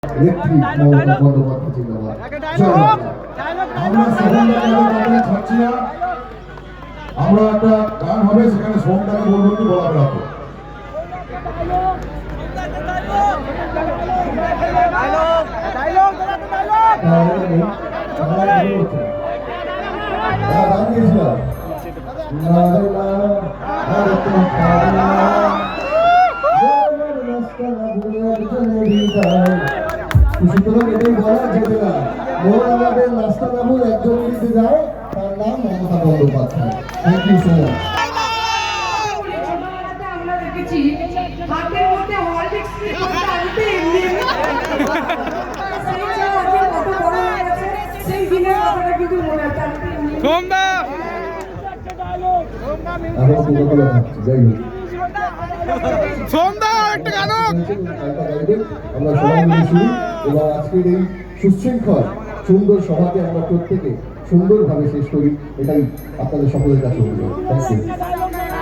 নেত্রী মমতা বন্দ্যোপাধ্যায় জিন্দাবাদ। আমরা ছাড়ছি না, আমরা একটা গান হবে, সেখানে সোমটাকে বলবো একটু বলা রাখো। সুতরাং এটাই বলা যেতে না, আমাদের রাস্তা বাবুর একজন দিতে যায়, তার নাম Mamata Bandyopadhyay. Thank you so much. আমরা দেখেছি হাতের মধ্যে হরলিক্স আনতে এমনি সেই দিনের কথাটা কিন্তু মনে আছে। আমরা সবাই মিলে শুনি এবং আজকের এই সুশৃঙ্খল সুন্দর সভাকে আমরা প্রত্যেকে সুন্দরভাবে শেষ করি, এটাই আপনাদের সকলের কাছে অনুরোধ। Thank you.